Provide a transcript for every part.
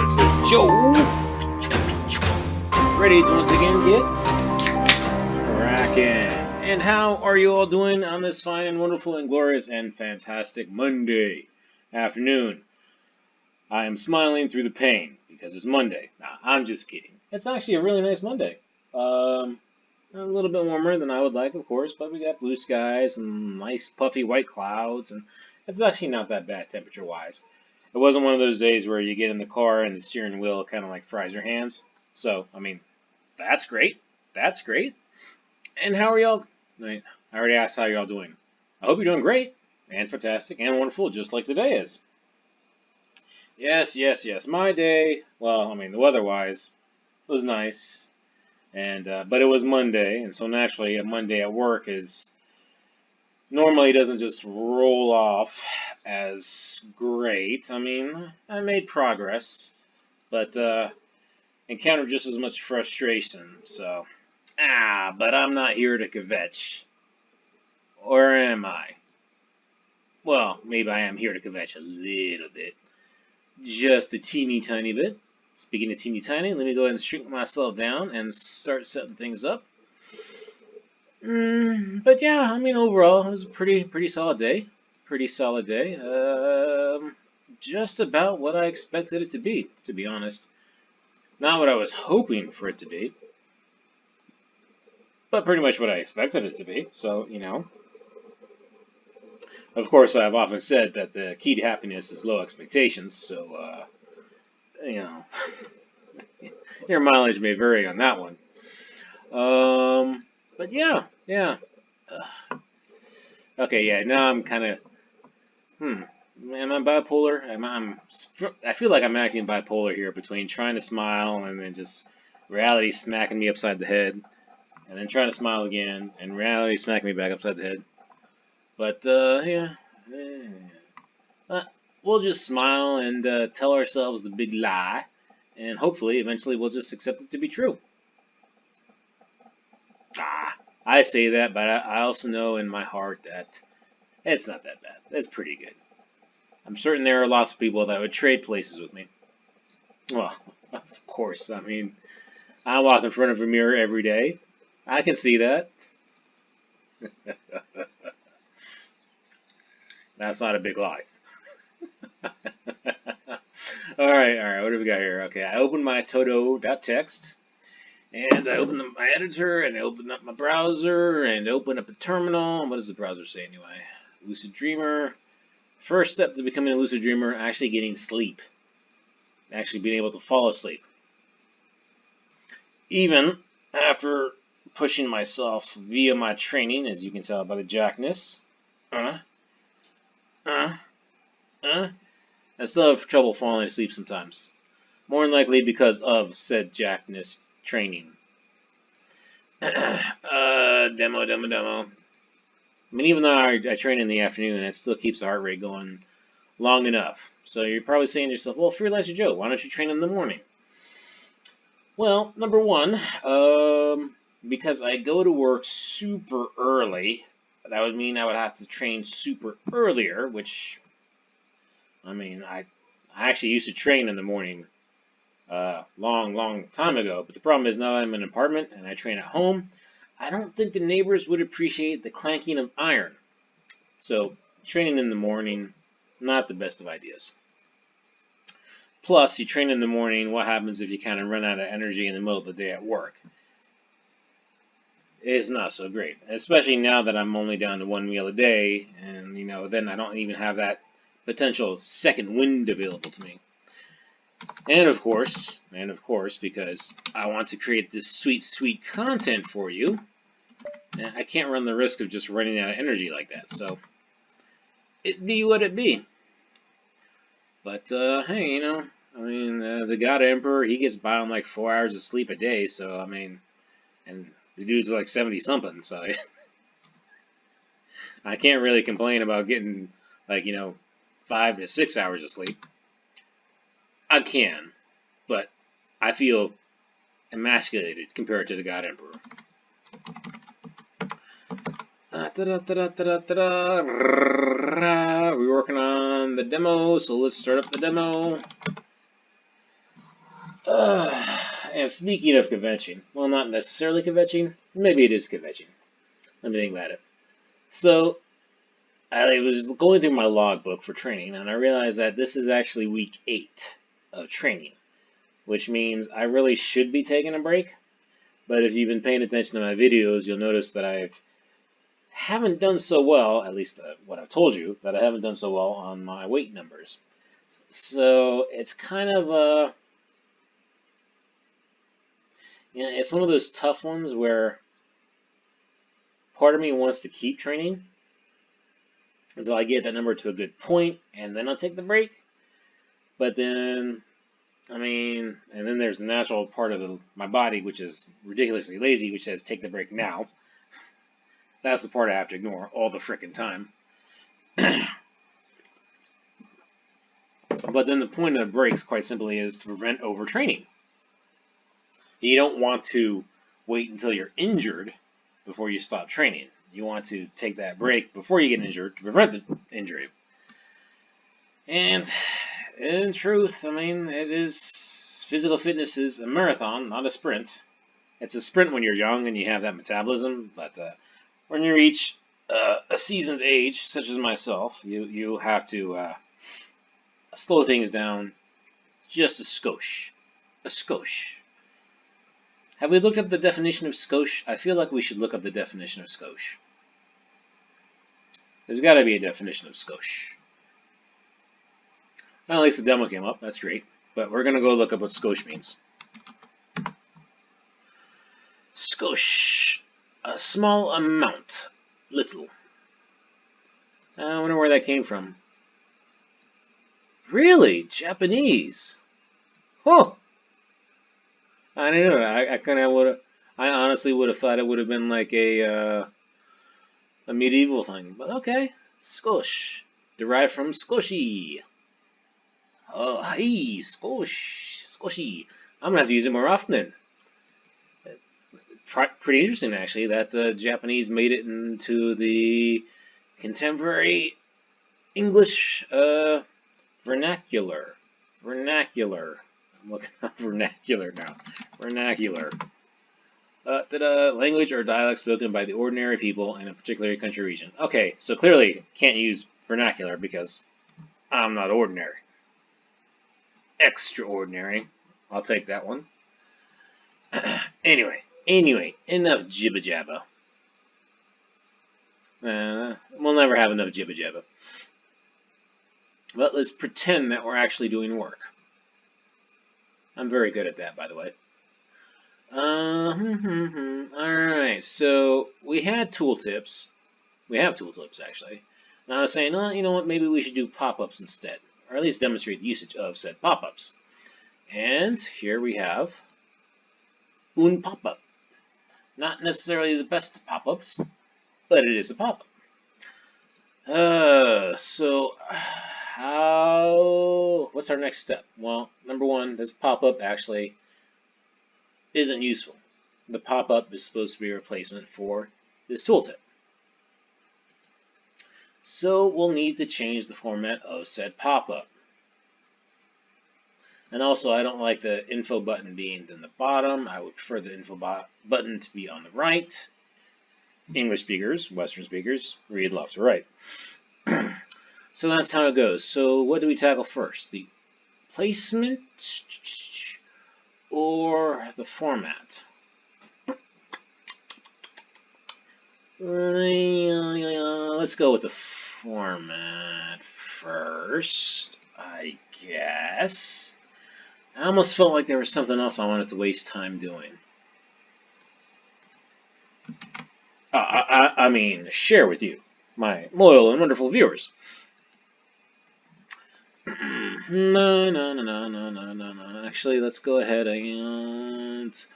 Freelancer Joe, ready to once again get cracking. And how are you all doing on this fine and wonderful and glorious and fantastic Monday afternoon? I am smiling through the pain because it's Monday. Nah, I'm just kidding. It's actually a really nice Monday. A little bit warmer than I would like, of course, but we got blue skies and nice puffy white clouds, and it's actually not that bad temperature-wise. It wasn't one of those days where you get in the car and the steering wheel kind of like fries your hands. So, I mean, that's great. That's great. And how are y'all? I already asked how y'all doing. I hope you're doing great and fantastic and wonderful, just like today is. Yes. My day, well, I mean, the weather-wise, was nice. And but it was Monday, and so naturally a Monday at work is normally doesn't just roll off as great. I mean, I made progress, but encountered just as much frustration. So, but I'm not here to kvetch. Or am I? Well, maybe I am here to kvetch a little bit. Just a teeny tiny bit. Speaking of teeny tiny, let me go ahead and shrink myself down and start setting things up. But yeah, I mean, overall, it was a pretty solid day. Pretty solid day. Just about what I expected it to be honest. Not what I was hoping for it to be, but pretty much what I expected it to be. So, you know. Of course, I've often said that the key to happiness is low expectations, so, you know, your mileage may vary on that one. But yeah. Okay, yeah, now I'm kind of, am I bipolar? I feel like I'm acting bipolar here between trying to smile and then just reality smacking me upside the head, and then trying to smile again, and reality smacking me back upside the head. But, we'll just smile and tell ourselves the big lie, and hopefully, eventually, we'll just accept it to be true. I say that, but I also know in my heart that it's not that bad. It's pretty good. I'm certain there are lots of people that would trade places with me. Well, of course. I mean, I walk in front of a mirror every day. I can see that. That's not a big lie. Alright, what do we got here? Okay, I opened my Toto.txt, and I opened my editor, and I opened up my browser, and opened up a terminal. What does the browser say anyway? Lucid Dreamer. First step to becoming a lucid dreamer, actually getting sleep. Actually being able to fall asleep. Even after pushing myself via my training, as you can tell by the jackness. I still have trouble falling asleep sometimes. More than likely because of said jackness training. Demo. I mean, even though I train in the afternoon, it still keeps the heart rate going long enough. So you're probably saying to yourself, well, Freelancer Joe, why don't you train in the morning? Well, number one, because I go to work super early, that would mean I would have to train super earlier, which, I mean, I actually used to train in the morning long time ago. But the problem is now that I'm in an apartment and I train at home, I don't think the neighbors would appreciate the clanking of iron. So training in the morning, not the best of ideas. Plus, you train in the morning, what happens if you kind of run out of energy in the middle of the day at work? It's not so great, especially now that I'm only down to one meal a day, and, you know, then I don't even have that potential second wind available to me. And of course, because I want to create this sweet content for you, I can't run the risk of just running out of energy like that. So, it be what it be. But, hey, you know, I mean, the God Emperor, he gets by on like 4 hours of sleep a day, so, I mean, and the dude's like 70-something, so I can't really complain about getting, like, you know, 5 to 6 hours of sleep. I can, but I feel emasculated compared to the God Emperor. We're working on the demo, so let's start up the demo. And speaking of kvetching, well, not necessarily kvetching, maybe it is kvetching. Let me think about it. So, I was going through my logbook for training, and I realized that this is actually week 8 of training, which means I really should be taking a break. But if you've been paying attention to my videos, you'll notice that I haven't done so well, at least what I've told you, that I haven't done so well on my weight numbers. So it's kind of it's one of those tough ones where part of me wants to keep training until I get that number to a good point, and then I'll take the break. But then, and then there's the natural part of my body, which is ridiculously lazy, which says take the break now. That's the part I have to ignore all the frickin' time. But then the point of the breaks, quite simply, is to prevent overtraining. You don't want to wait until you're injured before you stop training. You want to take that break before you get injured to prevent the injury. And in truth, it is, physical fitness is a marathon, not a sprint. It's a sprint when you're young and you have that metabolism, but when you reach a seasoned age, such as myself, you have to slow things down just a skosh. A skosh. Have we looked up the definition of skosh? I feel like we should look up the definition of skosh. There's got to be a definition of skosh. Well, at least the demo came up. That's great. But we're going to go look up what skosh means. Skosh. A small amount. Little. I wonder where that came from. Really? Japanese? Huh. I don't know. I honestly would have thought it would have been like a medieval thing. But okay. Skosh. Derived from skoshy. Oh, hey, skosh. Skoshy. I'm going to have to use it more often then. Pretty interesting, actually, that Japanese made it into the contemporary English vernacular. Vernacular. I'm looking up vernacular now. Vernacular. Language or dialect spoken by the ordinary people in a particular country region. Okay, so clearly can't use vernacular because I'm not ordinary. Extraordinary. I'll take that one. Anyway, enough jibba jabba. We'll never have enough jibba jabba. But let's pretend that we're actually doing work. I'm very good at that, by the way. Alright, so we had tooltips. We have tooltips, actually. And I was saying, oh, you know what, maybe we should do pop-ups instead. Or at least demonstrate the usage of said pop-ups. And here we have un pop-up. Not necessarily the best pop-ups, but it is a pop-up. What's our next step? Well, number one, this pop-up actually isn't useful. The pop-up is supposed to be a replacement for this tooltip. So we'll need to change the format of said pop-up. And also, I don't like the info button being in the bottom. I would prefer the info button to be on the right. English speakers, Western speakers, read left to right. So that's how it goes. So what do we tackle first? The placement or the format? Let's go with the format first, I guess. I almost felt like there was something else I wanted to waste time doing. Share with you, my loyal and wonderful viewers. No. Actually, let's go ahead and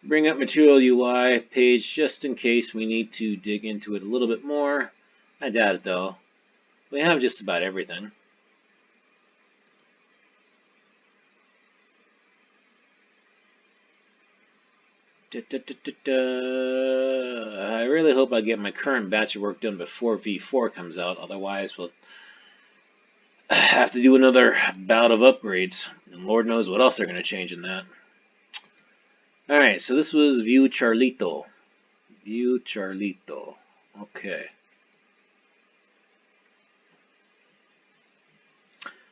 bring up Material UI page just in case we need to dig into it a little bit more. I doubt it, though. We have just about everything. I really hope I get my current batch of work done before V4 comes out, otherwise we'll have to do another bout of upgrades, and Lord knows what else they're going to change in that. Alright, so this was View Charlito. View Charlito. Okay.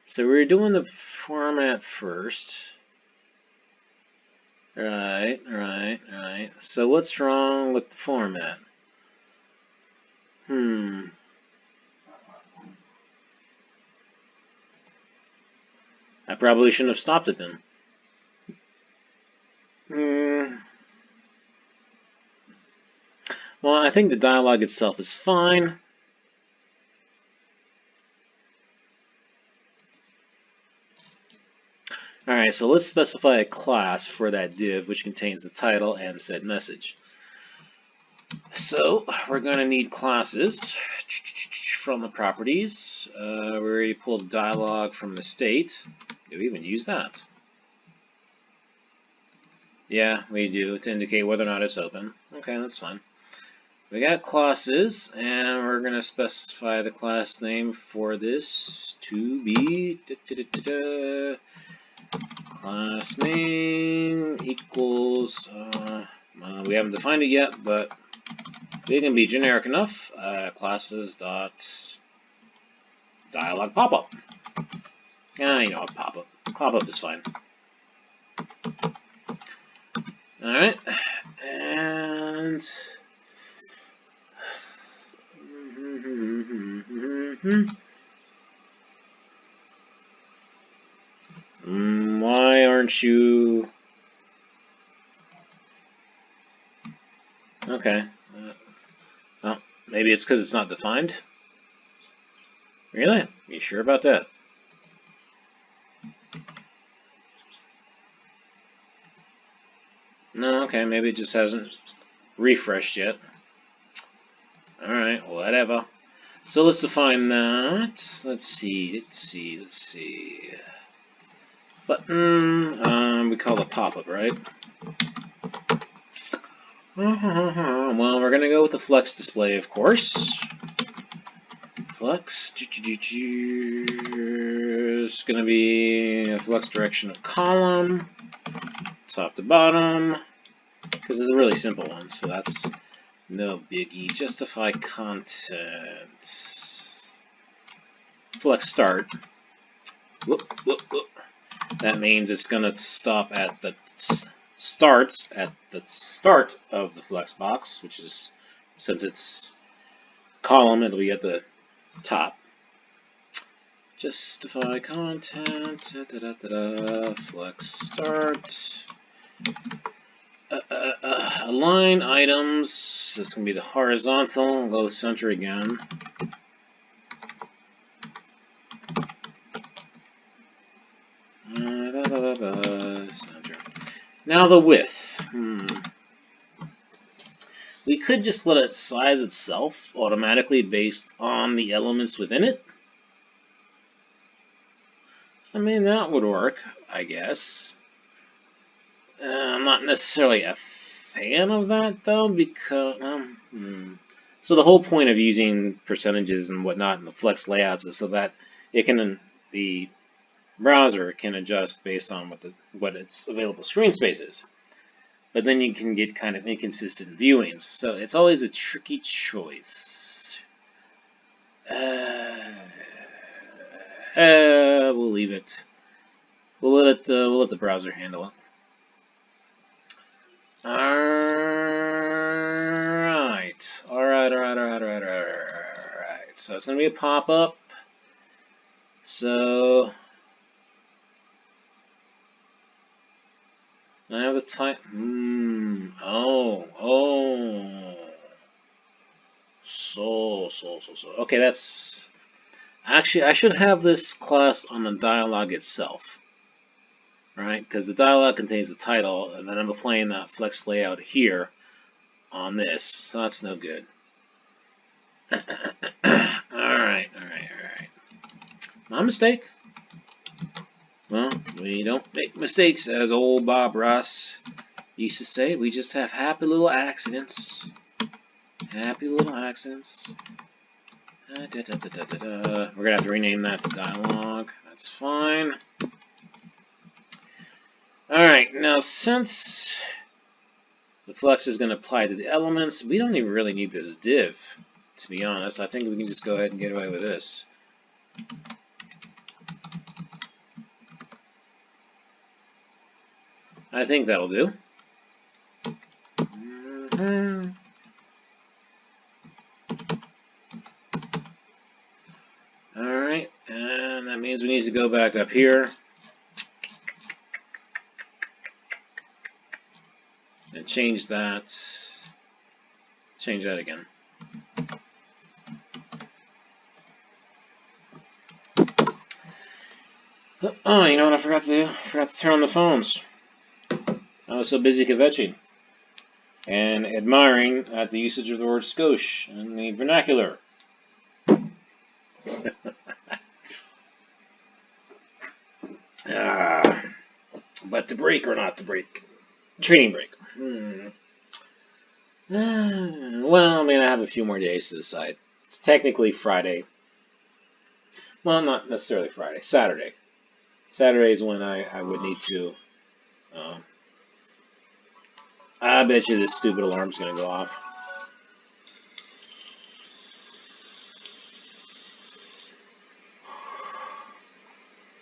So we're doing the format first. Right. So what's wrong with the format? I probably shouldn't have stopped it then. Well, I think the dialogue itself is fine. Alright, so let's specify a class for that div which contains the title and said message. So we're going to need classes from the properties. We already pulled dialogue from the state. Do we even use that? Yeah, we do, to indicate whether or not it's open. Okay, that's fine. We got classes, and we're going to specify the class name for this to be class name equals, we haven't defined it yet, but it can be generic enough. Classes dot dialog popup. You know, popup. Popup is fine. Alright, and why aren't you... Okay. Well, maybe it's because it's not defined? Really? You sure about that? No, okay, maybe it just hasn't refreshed yet. Alright, whatever. So let's define that. Let's see. Button, we call it pop-up, right? Well, we're gonna go with the flex display, of course. Flex is gonna be a flex direction of column, top to bottom, because it's a really simple one, so that's no biggie. Justify content. Flex start. Whoop. That means it's gonna stop at the starts at the start of the flex box, which is, since it's column, it'll be at the top. Justify content, flex start. Align items, this can be the horizontal, go center again. Center. Now the width. We could just let it size itself automatically based on the elements within it. I mean, that would work, I guess. I'm not necessarily a fan of that, though, because... So the whole point of using percentages and whatnot in the flex layouts is so that it can... the browser can adjust based on what its available screen space is. But then you can get kind of inconsistent viewings, so it's always a tricky choice. We'll leave it. We'll let the browser handle it. Alright. So it's gonna be a pop-up. So I have the type. So. Okay, that's actually, I should have this class on the dialog itself, right? Because the dialog contains the title, and then I'm applying that flex layout here on this, so that's no good. Alright. My mistake. Well, we don't make mistakes, as old Bob Ross used to say. We just have happy little accidents. Happy little accidents. We're gonna have to rename that to dialogue. That's fine. Alright, now since The flex is going to apply to the elements. We don't even really need this div, to be honest. I think we can just go ahead and get away with this. I think that'll do. Alright, and that means we need to go back up here and change that again. Oh, you know what I forgot to do? I forgot to turn on the phones. I was so busy kvetching and admiring at the usage of the word skosh in the vernacular. But to break or not to break? Training break. Well, I mean, I have a few more days to decide. It's technically Friday. Well, not necessarily Friday. Saturday. Saturday is when I would need to. I bet you this stupid alarm's going to go off.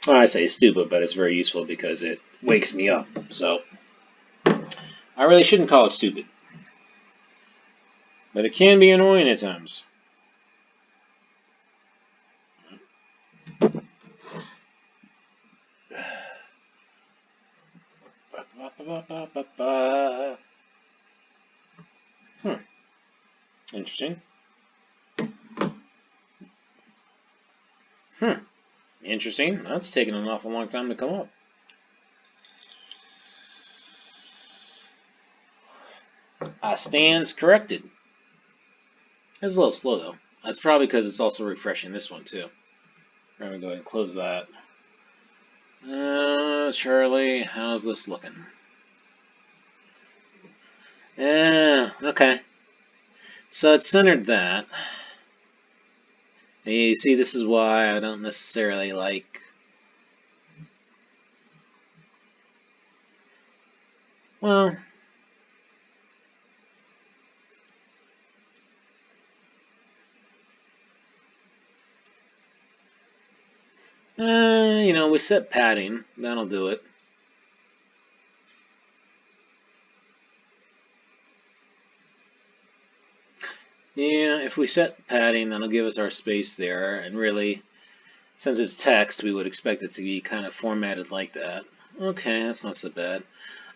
Well, I say stupid, but it's very useful because it wakes me up. So, I really shouldn't call it stupid. But it can be annoying at times. Interesting. Interesting. That's taken an awful long time to come up. Stands corrected. It's a little slow though. That's probably because it's also refreshing this one too. We're going to go ahead and close that. Charlie, how's this looking? Okay. So it's centered that. And you see, this is why I don't necessarily like... Well... you know, we set padding. That'll do it. Yeah, if we set padding, that'll give us our space there. And really, since it's text, we would expect it to be kind of formatted like that. Okay, that's not so bad.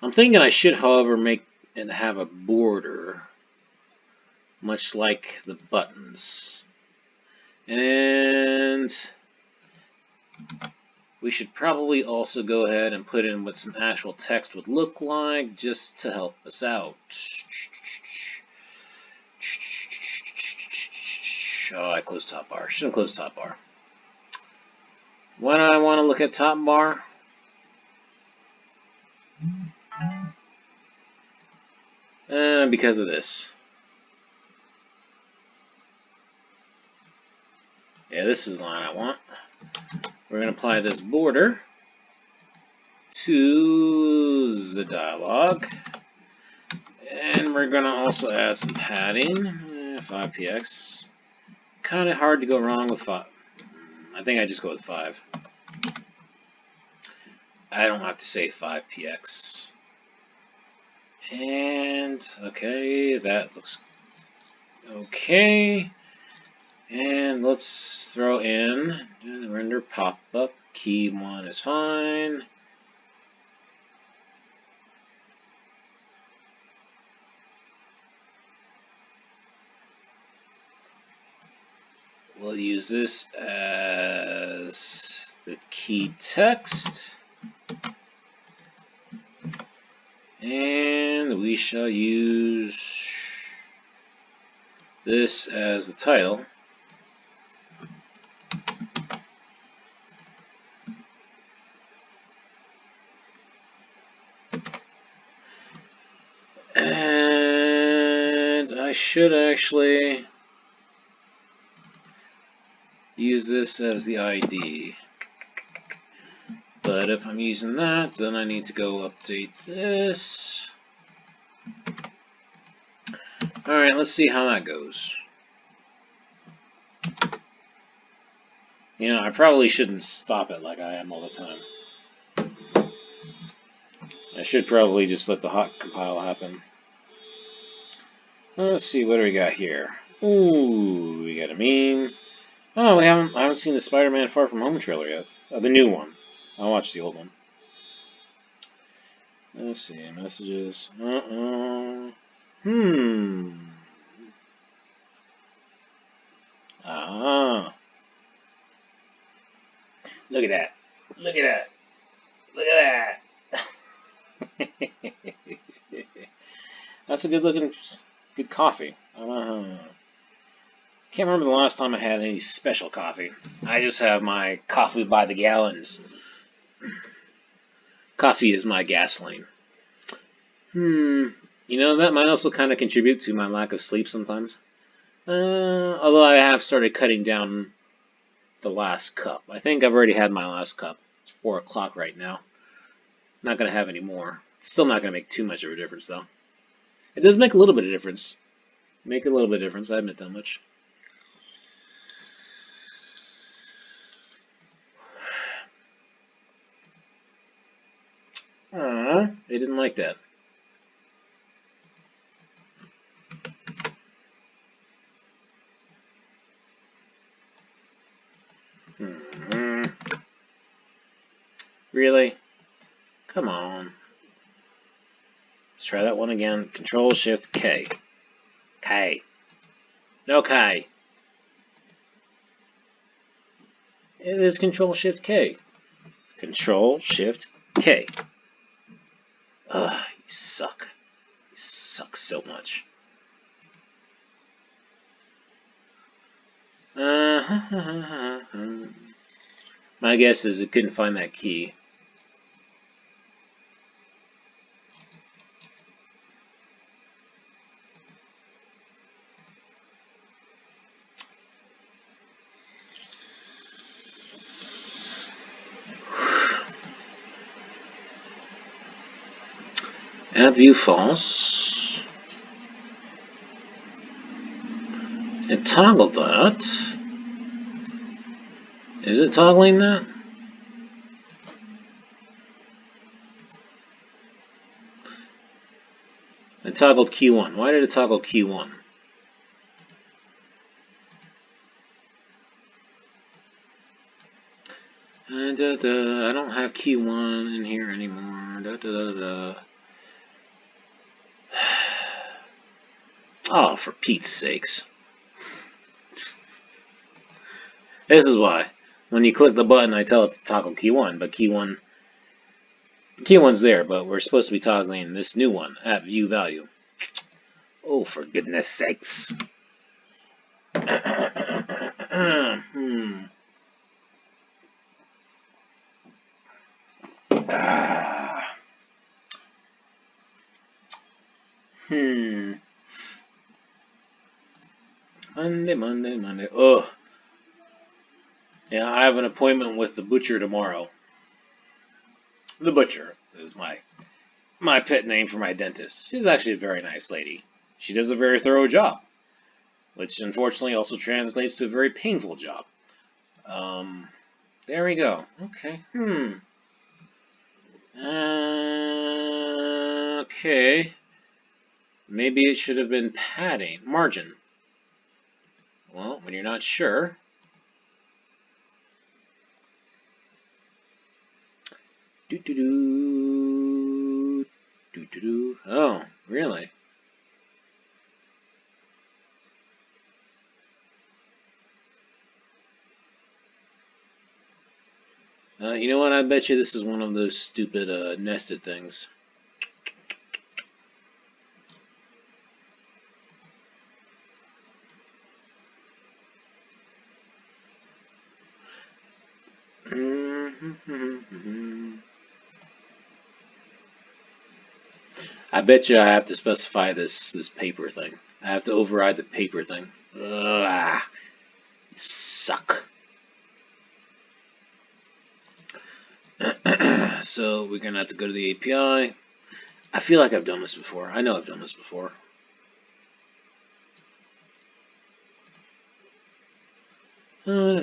I'm thinking I should, however, make it have a border, much like the buttons. And we should probably also go ahead and put in what some actual text would look like, just to help us out. Oh, I closed top bar. Shouldn't close top bar. Why do I want to look at top bar? Because of this. Yeah, this is the line I want. We're going to apply this border to the dialog. And we're going to also add some padding. 5px. Kind of hard to go wrong with 5. I think I just go with 5. I don't have to say 5px. And, okay, that looks okay. And let's throw in the render pop-up. Key 1 is fine. We'll use this as the key text. And we shall use this as the title. And I should actually use this as the ID. But if I'm using that, then I need to go update this. Alright, let's see how that goes. You know, I probably shouldn't stop it like I am all the time. I should probably just let the hot compile happen. Let's see, what do we got here? Ooh, we got a meme. Oh, I haven't seen the Spider-Man Far From Home trailer yet. The new one. I'll watch the old one. Let's see, messages. Ah. Look at that. Look at that. Look at that. That's a good coffee. Can't remember the last time I had any special coffee. I just have my coffee by the gallons. Coffee is my gasoline. You know, that might also kind of contribute to my lack of sleep sometimes. Although I have started cutting down the last cup. I think I've already had my last cup. It's 4 o'clock right now. Not going to have any more. Still not going to make too much of a difference, though. It does make a little bit of difference. Make a little bit of difference, I admit that much. They didn't like that. Really? Come on. Let's try that one again. Control Shift K. K. No K. It is Control Shift K. Control Shift K. Ugh, you suck. You suck so much. My guess is it couldn't find that key. Add view false. It toggled that. Is it toggling that? It toggled key 1. Why did it toggle key 1? I don't have key 1 in here anymore. Oh, for Pete's sakes. This is why. When you click the button, I tell it to toggle key 1, but key 1's there, but we're supposed to be toggling this new one at view value. Oh, for goodness sakes. Monday. Ugh. Yeah, I have an appointment with the butcher tomorrow. The butcher is my pet name for my dentist. She's actually a very nice lady. She does a very thorough job, which unfortunately also translates to a very painful job. There we go. Okay. Okay. Maybe it should have been padding. Margin. Well, when you're not sure. Oh, really? You know what? I bet you this is one of those stupid nested things. I bet you I have to specify this paper thing. I have to override the paper thing. Ugh, you suck. So we're gonna have to go to the API. I feel like I've done this before. I know I've done this before. Full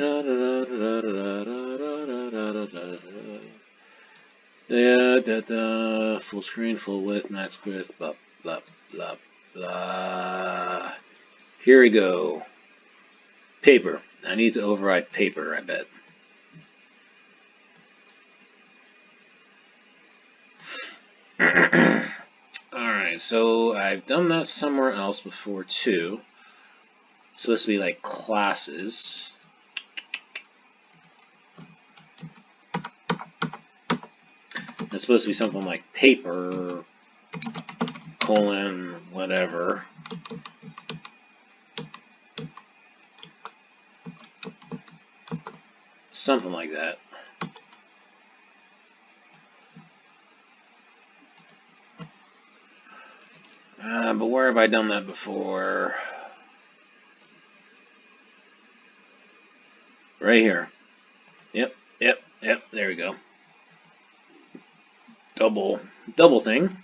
screen, full width, max width, blah, blah, blah, blah. Here we go. Paper. I need to override paper, I bet. Alright, so I've done that somewhere else before, too. It's supposed to be like classes. It's supposed to be something like paper, colon, whatever. Something like that. But where have I done that before? Right here. Yep, there we go. Double thing.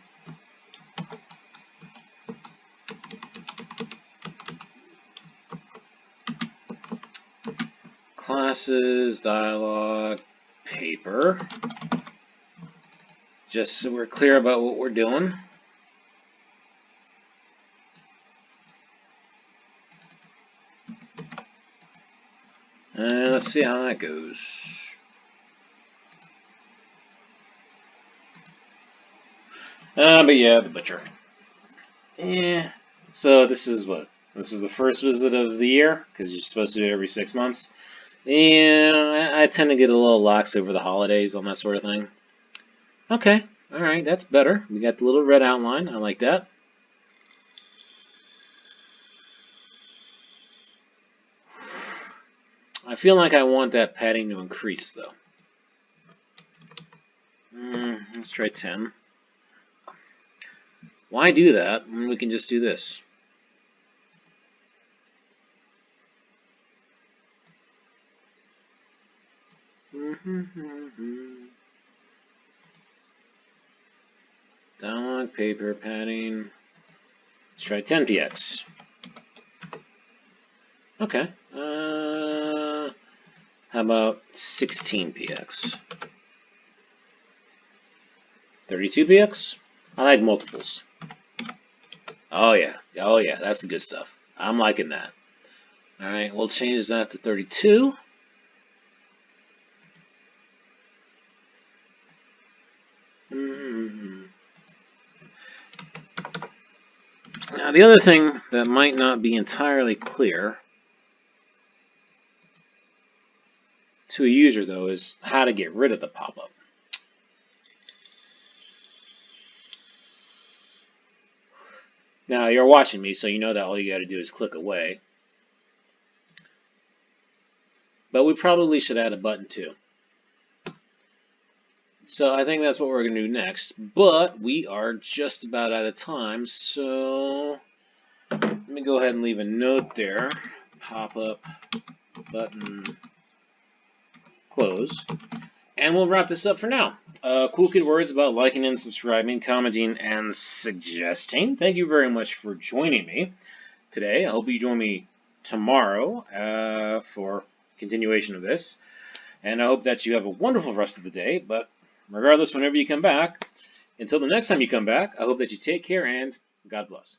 Classes, dialog, paper. Just so we're clear about what we're doing. And let's see how that goes. But yeah, the butcher. Yeah. So this is what? This is the first visit of the year, because you're supposed to do it every 6 months. Yeah, I tend to get a little lax over the holidays on that sort of thing. Okay, alright, that's better. We got the little red outline. I like that. I feel like I want that padding to increase, though. Let's try 10. Why do that when we can just do this? Dialog, paper, padding. Let's try 10 px. Okay. How about 16 px? 32 px? I like multiples. Oh yeah, that's the good stuff. I'm liking that. Alright, we'll change that to 32. Now the other thing that might not be entirely clear to a user, though, is how to get rid of the pop-up. Now, you're watching me, so you know that all you got to do is click away. But we probably should add a button, too. So I think that's what we're going to do next. But we are just about out of time, so let me go ahead and leave a note there. Pop-up button close. And we'll wrap this up for now. Cool kid words about liking and subscribing, commenting, and suggesting. Thank you very much for joining me today. I hope you join me tomorrow for continuation of this. And I hope that you have a wonderful rest of the day. But regardless, whenever you come back, until the next time you come back, I hope that you take care and God bless.